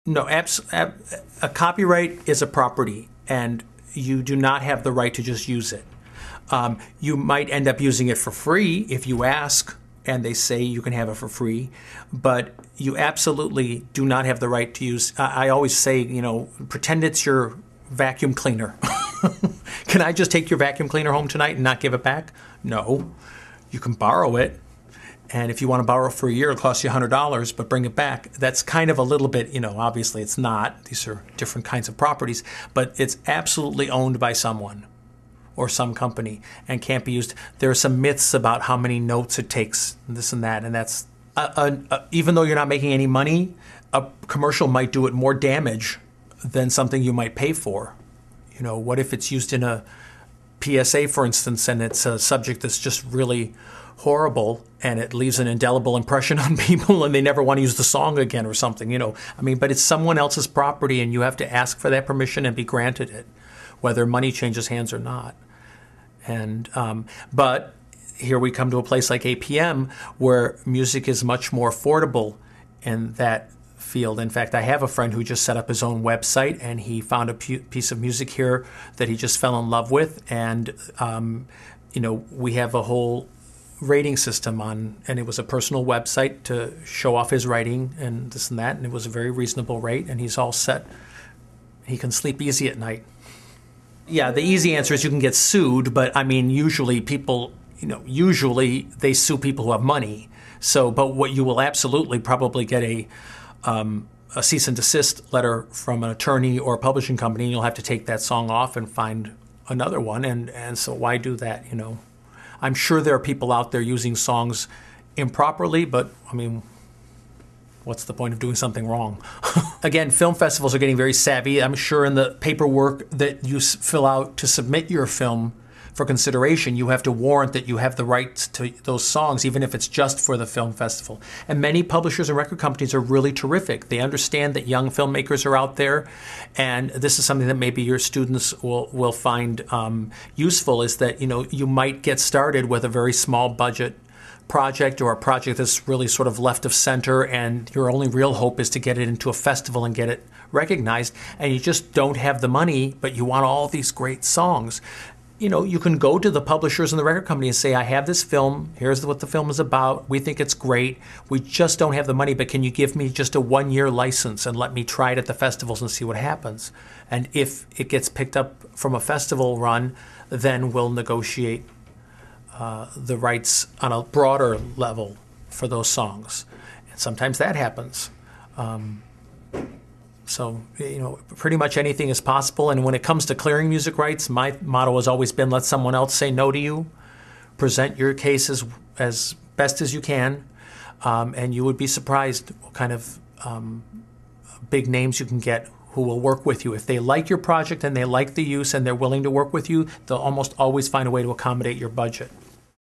No, a copyright is a property, and you do not have the right to just use it. You might end up using it for free if you ask and they say you can have it for free, but you absolutely do not have the right to use. I always say, pretend it's your vacuum cleaner. Can I just take your vacuum cleaner home tonight and not give it back? No. You can borrow it. And if you want to borrow it for a year, it'll cost you $100, but bring it back. That's kind of a little bit, obviously it's not. These are different kinds of properties, but it's absolutely owned by someone or some company and can't be used. There are some myths about how many notes it takes, this and that, and that's, even though you're not making any money, a commercial might do it more damage than something you might pay for. What if it's used in a PSA, for instance, and it's a subject that's just really horrible and it leaves an indelible impression on people and they never want to use the song again or something, but it's someone else's property and you have to ask for that permission and be granted it, whether money changes hands or not. And but here we come to a place like APM where music is much more affordable in that field. In fact, I have a friend who just set up his own website and he found a piece of music here that he just fell in love with, and we have a whole rating system on, and it was a personal website to show off his writing and this and that, and it was a very reasonable rate, and he's all set. He can sleep easy at night. Yeah, the easy answer is you can get sued, but usually people, usually they sue people who have money. So, but what you will absolutely probably get a cease and desist letter from an attorney or a publishing company, and you'll have to take that song off and find another one, and so why do that, I'm sure there are people out there using songs improperly, but what's the point of doing something wrong? Again, film festivals are getting very savvy. I'm sure in the paperwork that you fill out to submit your film for consideration, you have to warrant that you have the rights to those songs, even if it's just for the film festival. And many publishers and record companies are really terrific. They understand that young filmmakers are out there, and this is something that maybe your students will find useful, is that you might get started with a very small budget project or a project that's really sort of left of center, and your only real hope is to get it into a festival and get it recognized, and you just don't have the money, but you want all these great songs. You can go to the publishers and the record company and say, I have this film, here's what the film is about, we think it's great, we just don't have the money, but can you give me just a 1-year license and let me try it at the festivals and see what happens? And if it gets picked up from a festival run, then we'll negotiate the rights on a broader level for those songs. And sometimes that happens. So, pretty much anything is possible. And when it comes to clearing music rights, my motto has always been, let someone else say no to you. Present your case as best as you can. And you would be surprised what kind of big names you can get who will work with you. If they like your project and they like the use and they're willing to work with you, they'll almost always find a way to accommodate your budget.